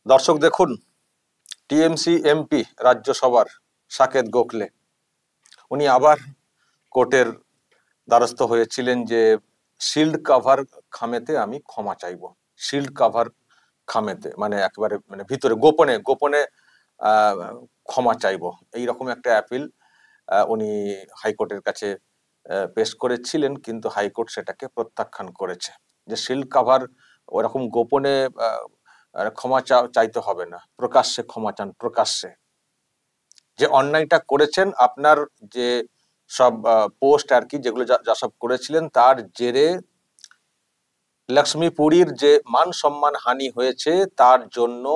দর্শক দেখুন, TMC MP রাজ্যসভার সাকেত গোখলে উনি আবার কোর্টের দ্বারস্থ হয়েছিলেন যে শিল্ড কাভার খামেতে আমি ক্ষমা চাইব। শিল্ড কাভার খামেতে মানে একেবারে মানে ভিতরে গোপনে গোপনে ক্ষমা চাইব, এইরকম একটা অ্যাপিল উনি হাইকোর্টের কাছে পেশ করেছিলেন, কিন্তু হাইকোর্ট সেটাকে প্রত্যাখ্যান করেছে যে শিল্ড কাভার ওরকম গোপনে ক্ষমা চাইতে হবে না, প্রকাশ্যে ক্ষমা চান। প্রকাশ্যে যে অন্যায়টা করেছেন, আপনার যে সব পোস্ট আর কি যেগুলো যা সব করেছিলেন তার জেরে লক্ষ্মীপুরীর যে মান সম্মান হানি হয়েছে তার জন্য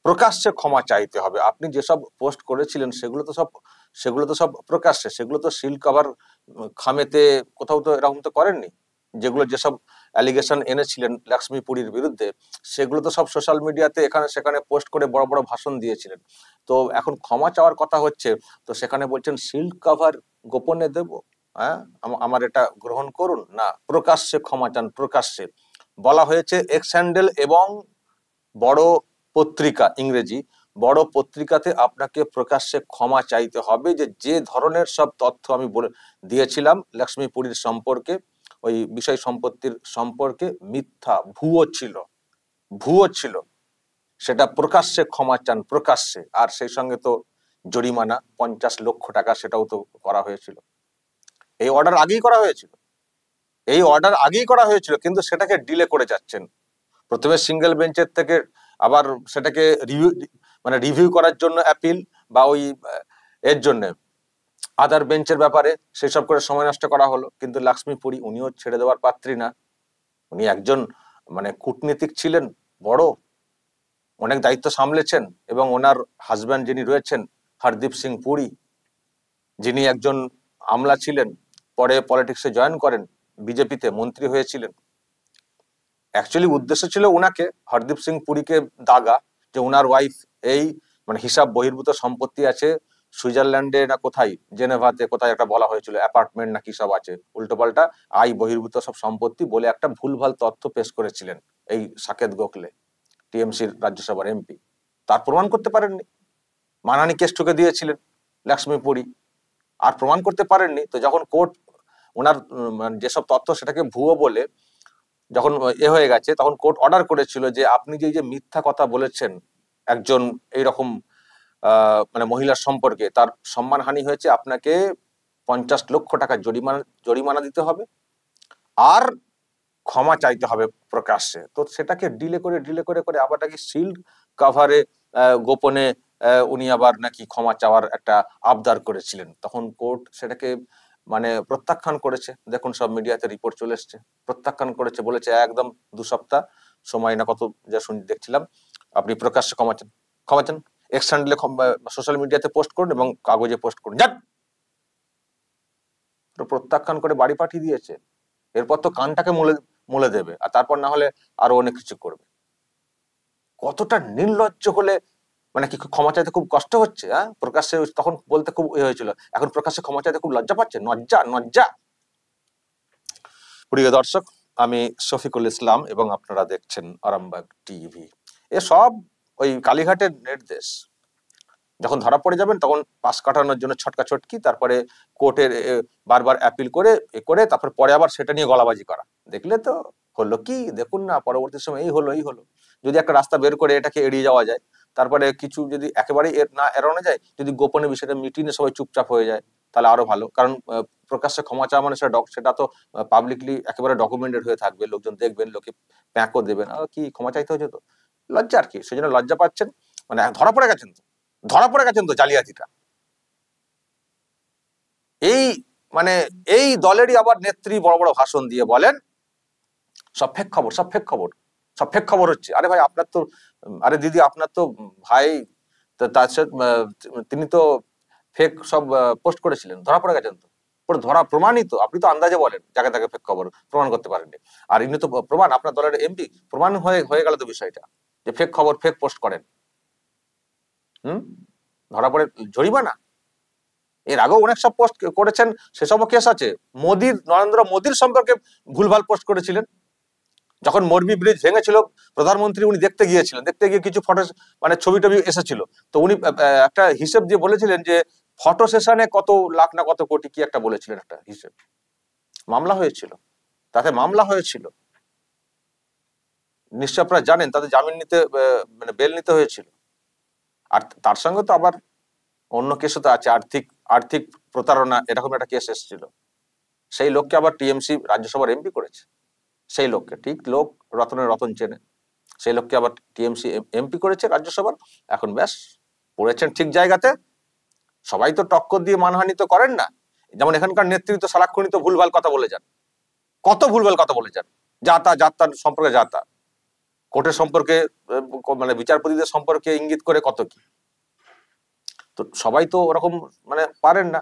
প্রকাশ্যে ক্ষমা চাইতে হবে। আপনি যেসব পোস্ট করেছিলেন সেগুলো তো সব প্রকাশ্যে, সেগুলো তো শিল্ড কভার খামেতে কোথাও তো এরকম তো করেননি। যেগুলো যেসব অ্যালিগেশন এনেছিলেন লক্ষ্মীপুরীর বিরুদ্ধে সেগুলো তো সব সোশ্যাল মিডিয়াতে এখানে সেখানে পোস্ট করে বড় বড় ভাষণ দিয়েছিলেন। তো এখন ক্ষমা চাওয়ার কথা হচ্ছে, তো সেখানে বলছেন শিল্ড কভার গোপনে দেব। হ্যাঁ, আমার এটা গ্রহণ করুন না, প্রকাশ্যে ক্ষমা চান। প্রকাশ্যে বলা হয়েছে এক্স হ্যান্ডেল এবং বড় পত্রিকা, ইংরেজি বড় পত্রিকাতে আপনাকে প্রকাশ্যে ক্ষমা চাইতে হবে যে যে ধরনের সব তথ্য আমি বলে দিয়েছিলাম লক্ষ্মীপুরীর সম্পর্কে, ওই বিষয় সম্পত্তির সম্পর্কে মিথ্যা, ভুয়ো ছিল, সেটা প্রকাশ্যে ক্ষমা চান। প্রকাশ্যে। আর সেই সঙ্গে তো জরিমানা 50 লক্ষ টাকা, সেটাও তো করা হয়েছিল। এই অর্ডার আগেই করা হয়েছিল, কিন্তু সেটাকে ডিলে করে যাচ্ছেন। প্রথমে সিঙ্গেল বেঞ্চের থেকে আবার সেটাকে রিভিউ করার জন্য অ্যাপিল বা ওই এর জন্য আদার বেঞ্চের ব্যাপারে সেসব করে সময় নষ্ট করা হলো। কিন্তু লক্ষ্মীপুরী উনিও ছেড়ে দেওয়ার পাত্রী না। উনি একজন কূটনীতিক ছিলেন, বড় অনেক দায়িত্ব সামলেছেন, এবং ওনার হাজব্যান্ড যিনি রয়েছেন হরদীপ সিং পুরী, যিনি একজন আমলা ছিলেন, পরে পলিটিক্সে জয়েন করেন, বিজেপিতে মন্ত্রী হয়েছিলেন। অ্যাকচুয়ালি উদ্দেশ্য ছিল উনাকে, হরদীপ সিং পুরীকে দাগা, যে উনার ওয়াইফ এই হিসাব বহির্ভূত সম্পত্তি আছে সুইজারল্যান্ডে না কোথায়, জেনেভাতে কোথায় একটা বলা হয়েছিল অ্যাপার্টমেন্ট না কি সব আছে, উল্টোপাল্টা আয় বহির্ভূত সব সম্পত্তি বলে একটা ভুলভাল তথ্য পেশ করেছিলেন এই সাকেত গোখলে, টিএমসির রাজ্যসভার এমপি। তার প্রমাণ করতে পারেননি, মানহানি কেস ঠুকে দিয়েছিলেন লক্ষ্মীপুরী, আর প্রমাণ করতে পারেননি। তো যখন কোর্ট ওনার যেসব তথ্য সেটাকে ভুয়ো বলে যখন হয়ে গেছে, তখন কোর্ট অর্ডার করেছিল যে আপনি যে মিথ্যা কথা বলেছেন একজন এইরকম মহিলার সম্পর্কে, তার সম্মানহানি হয়েছে, আপনাকে 50 লক্ষ টাকা জরিমানা দিতে হবে আর ক্ষমা চাইতে হবে প্রকাশ্যে। তো সেটাকে ডিলে করে আবার নাকি শিল্ড কাভারে গোপনে উনি আবার নাকি ক্ষমা চাওয়ার একটা আবদার করেছিলেন। তখন কোর্ট সেটাকে প্রত্যাখ্যান করেছে। দেখুন, সব মিডিয়াতে রিপোর্ট চলে এসছে, প্রত্যাখ্যান করেছে, বলেছে একদম 2 সপ্তাহ সময় না কত যা দেখছিলাম, আপনি প্রকাশ্যে ক্ষমা চান, এক্স হ্যান্ডেলে সোশ্যাল মিডিয়াতে পোস্ট করুন এবং কাগজে পোস্ট করুন, যান। প্রত্যাখ্যান করে বাড়ি পাঠিয়ে দিয়েছে। এরপর তো কানটাকে মলে দেবে, আর তারপর না হলে আরো অনেক কিছু করবে। কতটা নির্লজ্জ হলে কি ক্ষমা চাইতে খুব কষ্ট হচ্ছে? হ্যাঁ, প্রকাশ্যে তখন বলতে খুব হয়েছিল, এখন প্রকাশ্যে ক্ষমা চাইতে খুব লজ্জা পাচ্ছে। লজ্জা। প্রিয় দর্শক, আমি শফিকুল ইসলাম এবং আপনারা দেখছেন আরামবাগ টিভি। এসব ওই কালীঘাটের নির্দেশ। যখন ধরা পড়ে যাবেন তখন পাশ কাটানোর জন্য ছটকা ছটকি, তারপরে কোর্টের বারবার অ্যাপিল করে তারপরে পরে আবার সেটা নিয়ে গলাবাজি করা। দেখলে তো হলো কি, দেখুন না, পরবর্তী সময় এই হলো। যদি একটা রাস্তা বের করে এটাকে এড়িয়ে যাওয়া যায়, তারপরে কিছু যদি একেবারেই না এড়ানো যায়, যদি গোপনে বিষয়টা মিটিয়ে সবাই চুপচাপ হয়ে যায়, তাহলে আরো ভালো। কারণ প্রকাশ্যে ক্ষমা চাওয়া মানে সেটা তো পাবলিকলি একেবারে ডকুমেন্টেড হয়ে থাকবে, লোকজন দেখবেন, লোকে প্যাঁকও দেবেন, কি ক্ষমা চাইতে হয়েছে, তো লজ্জা আর কি। সেজন্য লজ্জা পাচ্ছেন, ধরা পড়ে গেছেন তো জালিয়াতিটা। এই দলেরই আবার নেত্রী বড় বড় ভাষণ দিয়ে বলেন সব ফেক খবর হচ্ছে। আরে ভাই, আপনার তো, আরে দিদি, আপনার তো ভাই, তার সাথে তিনি তো ফেক সব পোস্ট করেছিলেন, ধরা পড়ে গেছেন তো, ধরা প্রমাণিত। আপনি তো আন্দাজে বলেন যাকে তাকে ফেক খবর, প্রমাণ করতে পারেননি। আর ইনি তো প্রমাণ, আপনার দলের এমপি, প্রমাণ হয়ে গেল তো বিষয়টা, যে ফেক খবর, ফেক পোস্ট করেন। ধরা পড়ে জরিমানা। এর আগেও অনেক সব পোস্ট করেছেন, সেসবও কেস আছে। নরেন্দ্র মোদীর সম্পর্কে ভুলভাল পোস্ট করেছিলেন, যখন মোরবি ব্রিজ ভেঙেছিল প্রধানমন্ত্রী উনি দেখতে গিয়েছিলেন, দেখতে গিয়ে কিছু ফটো মানে ছবি টবি এসেছিল, তো উনি একটা হিসেব দিয়ে বলেছিলেন যে ফটো সেশনে কত লাখ না কত কোটি কি একটা বলেছিলেন, একটা হিসেব। মামলা হয়েছিল, তাতে মামলা হয়েছিল, নিশ্চয় আপনারা জানেন, তাদের জামিন নিতে মানে বেল নিতে হয়েছিল। আর তার সঙ্গে তো আবার অন্য কেসও তো আছে, আর্থিক আর্থিক প্রতারণা, এরকম একটা কেস এসেছিল। সেই লোককে আবার টিএমসি রাজ্যসভার এমপি করেছে, সেই লোককে, ঠিক লোক রতনের রতন চেনে, সেই লোককে আবার টিএমসি এমপি করেছে রাজ্যসভার। এখন ব্যাস পড়েছেন ঠিক জায়গাতে। সবাই তো টক্কর দিয়ে মানহানি তো করেন না, যেমন এখানকার নেতৃত্ব সারাক্ষণই তো ভুলভাল কথা বলে যান, কত ভুলভাল কথা বলে যান, যাতা সম্পর্কে যাতা, কোর্টের সম্পর্কে মানে বিচারপতিদের সম্পর্কে ইঙ্গিত করে কত কি। তো সবাই তো ওরকম মানে পারেন না,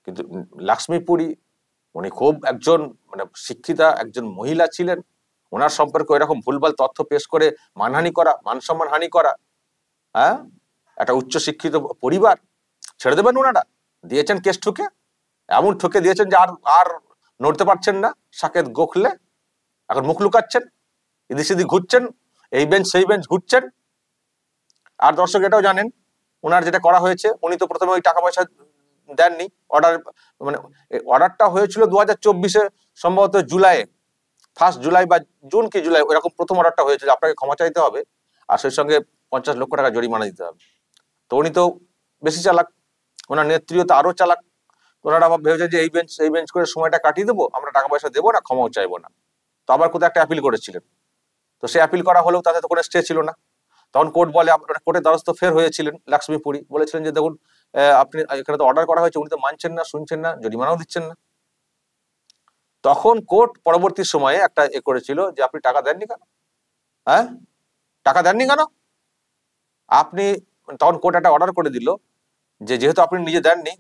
কিন্তু লক্ষ্মীপুরী উনি খুব একজন মানে শিক্ষিতা একজন মহিলা ছিলেন, ওনার সম্পর্কে এরকম ভুলভাল তথ্য পেশ করে মানহানি করা, মান সম্মান হানি করা, হ্যাঁ, একটা উচ্চ শিক্ষিত পরিবার ছেড়ে দেবেন ওনারা? দিয়েছেন কেস ঠুকে, এমন ঠুকে দিয়েছেন যে আর আর নড়তে পারছেন না সাকেত গোখলে, এখন মুখ লুকাচ্ছেন, এদিক সেদিক ঘুরছেন, এই বেঞ্চ সেই বেঞ্চ ঘুরছেন। আর দর্শক এটাও জানেন ওনার যেটা করা হয়েছে, উনি তো প্রথমে ওই টাকা পয়সা দেননি, অর্ডার মানে অর্ডারটা হয়েছিল 2024 সম্ভবত জুলাইয়ে, 1 জুলাই বা জুন কি জুলাই এরকম প্রথম অর্ডারটা হয়েছিল, আপনাকে ক্ষমা চাইতে হবে আর সেই সঙ্গে 50 লক্ষ টাকা জরিমানা দিতে হবে। তো উনি তো বেশি চালাক, ওনার নেত্রীও তো আরো চালাক, ওনারা আবার ভেবেছেন যে এই বেঞ্চ করে সময়টা কাটিয়ে দেবো, আমরা টাকা পয়সা দেবো না, ক্ষমাও চাইবো না। তো আবার কোথাও একটা অ্যাপিল করেছিলেন, তো সে অ্যাপিল করা হলেও তাতে তো কোনো স্টে ছিল না। তখন কোর্ট বলে, কোর্টের দ্বারস্থ ফের হয়েছিলেন লক্ষ্মীপুরী, বলেছিলেন যে দেখুন আপনি এখানে তো অর্ডার করা হয়েছে, উনি তো মানছেন না, শুনছেন না, জরিমানাও দিচ্ছেন না। তখন কোর্ট পরবর্তী সময়ে একটা করেছিল যে আপনি টাকা দেননি কেন, হ্যাঁ টাকা দেননি কেন আপনি, তখন কোর্ট একটা অর্ডার করে দিল যে যেহেতু আপনি নিজে দেননি,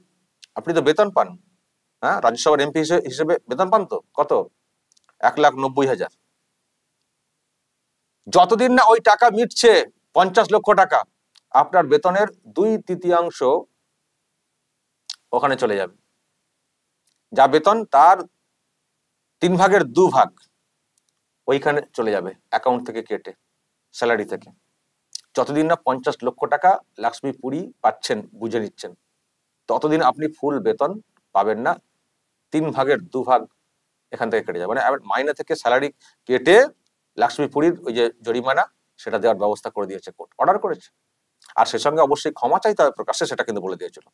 আপনি তো বেতন পান, হ্যাঁ রাজ্যসভার এমপি হিসেবে বেতন পান তো কত, 1,90,000। যতদিন না ওই টাকা মিটছে 50 লক্ষ টাকা, আপনার বেতনের 2/3 ওখানে চলে যাবে, যা বেতন তার 2/3 ওইখানে চলে যাবে, অ্যাকাউন্ট থেকে কেটে, স্যালারি থেকে। যতদিন না 50 লক্ষ টাকা লক্ষ্মীপুরী পাচ্ছেন, বুঝে নিচ্ছেন, ততদিন আপনি ফুল বেতন পাবেন না, 2/3 এখান থেকে কেটে যাবে, মানে মাইনে থেকে স্যালারি কেটে লক্ষ্মীপুরীর ওই যে জরিমানা সেটা দেওয়ার ব্যবস্থা করে দিয়েছে কোর্ট, অর্ডার করেছে। আর সে সঙ্গে অবশ্যই ক্ষমা চাইতে হবে প্রকাশ্যে, সেটা কিন্তু বলে দিয়েছিল।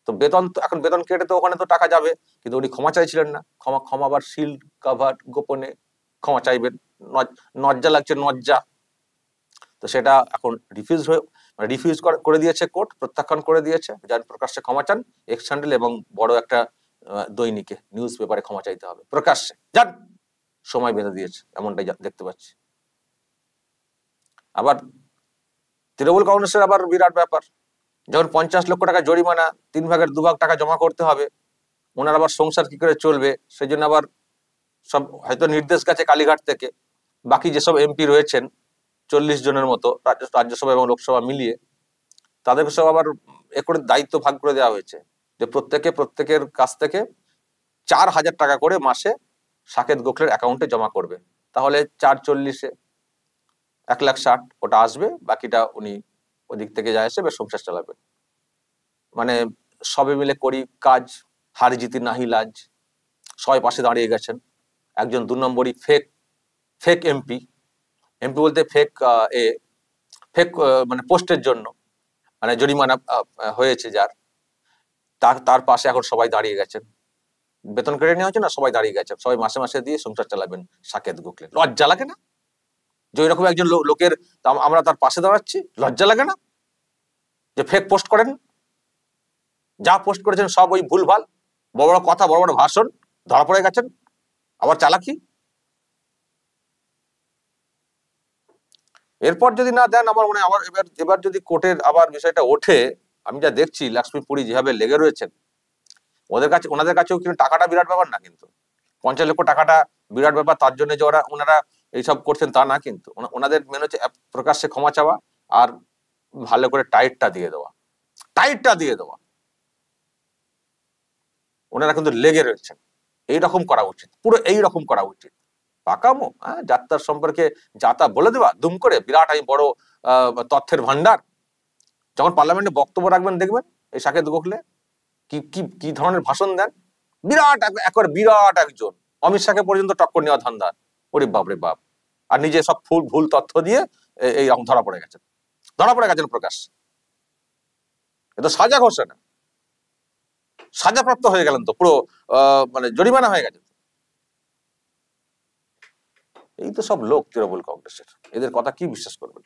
তো বেতন তো এখন বেতন কেটে তো ওখানে তো টাকা যাবে, কিন্তু উনি ক্ষমা চাইছিলেন না, ক্ষমা আবার শিল্ড কাভার গোপনে ক্ষমা চাইবেন, লজ্জা লাগছে, লজ্জা। তো সেটা এখন রিফিউজ করে দিয়েছে কোর্ট, প্রত্যাখ্যান করে দিয়েছে, যার প্রকাশ্যে ক্ষমা চান, এক্স হ্যান্ডেল এবং বড় একটা দৈনিকে নিউজ পেপারে ক্ষমা চাইতে হবে প্রকাশ্যে, যান, সময় বেঁধে দিয়েছে, এমনটাই দেখতে পাচ্ছি। আবার তৃণমূল কংগ্রেসের আবার বিরাট ব্যাপার, যখন 50 লক্ষ টাকা জরিমানা, 2/3 টাকা জমা করতে হবে, ওনার আবার সংসার কি করে চলবে, সেই জন্য আবার সব হয়তো নির্দেশ গেছে কালীঘাট থেকে, বাকি যেসব এমপি রয়েছেন 40 জনের মতো রাজ্যসভা এবং লোকসভা মিলিয়ে, তাদেরকে সব আবার করে দায়িত্ব ভাগ করে দেওয়া হয়েছে যে প্রত্যেকের কাছ থেকে 4,000 টাকা করে মাসে সাকেত গোখলের অ্যাকাউন্টে জমা করবে, তাহলে 4/40 1,60,000 ওটা আসবে, বাকিটা উনি ওদিক থেকে যা এসে সংসার চালাবেন। মানে সবে মিলে করি কাজ, হার জিতি নাহি লাজ, সবাই পাশে দাঁড়িয়ে গেছেন। একজন 2 নম্বরই ফেক এমপি বলতে ফেক মানে পোস্টের জন্য মানে জরিমানা হয়েছে যার, তার পাশে এখন সবাই দাঁড়িয়ে গেছেন, বেতন কেটে নেওয়া হচ্ছে না, সবাই দাঁড়িয়ে গেছে, সবাই মাসে মাসে দিয়ে সংসার চালাবেন সাকেত গোখলে। লজ্জা লাগে না যে ওইরকম একজন লোকের আমরা তার পাশে দাঁড়াচ্ছি? লজ্জা লাগে না যে ফেক পোস্ট করেন, যা পোস্ট করেছেন সব ওই ভুলভাল, বড় বড় কথা, বড় বড় ভাষণ, ধরা পড়ে গেছেন, আবার চালাকি। এরপর যদি না দেন, আমার মনে হয় এবার যদি কোর্টের আবার বিষয়টা ওঠে, আমি যা দেখছি লক্ষ্মীপুরী যেভাবে লেগে রয়েছেন, ওনাদের কাছেও কিন্তু টাকাটা বিরাট ব্যাপার না, কিন্তু 50 লক্ষ টাকাটা বিরাট ব্যাপার, তার জন্য যে ওনারা এইসব করছেন তা না, কিন্তু ওনাদের মেন হচ্ছে প্রকাশ্যে ক্ষমা চাওয়া আর ভালো করে টাইটটা দিয়ে দেওয়া। ওনারা কিন্তু লেগে রয়েছেন, এইরকম করা উচিত, পুরো এইরকম করা উচিত, পাকামো, হ্যাঁ, যাত্রার সম্পর্কে যাতা বলে দেওয়া দুম করে, বিরাট আমি বড় তথ্যের ভান্ডার। যখন পার্লামেন্টে বক্তব্য রাখবেন দেখবেন এই সাকেত গোখলে কি কি কি ধরনের ভাষণ দেন, বিরাট একবার বিরাট একজন, অমিত শাহকে পর্যন্ত টক্কর নেওয়া ধান্দা। ওরে বাপ রে বাপ। আর নিজে সব ভুল তথ্য দিয়ে এইরকম ধরা পড়ে গেছেন প্রকাশ। এ তো সাজা ঘোষে না, সাজাপ্রাপ্ত হয়ে গেলেন তো, পুরো মানে জরিমানা হয়ে গেছে। এই তো সব লোক তৃণমূল কংগ্রেসের, এদের কথা কি বিশ্বাস করবেন?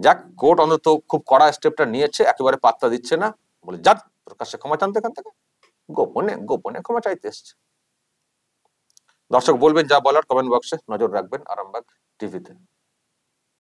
যাক, কোর্ট অন্তত খুব কড়া স্টেপটা নিয়েছে, একেবারে পাত্তা দিচ্ছে না, বলে যাক প্রকাশ্যে ক্ষমা চাইতে, এখান থেকে গোপনে গোপনে ক্ষমা চাইতে এসছে। দর্শক বলবেন যা বলার কমেন্ট বক্সে, নজর রাখবেন আরামবাগ টিভিতে।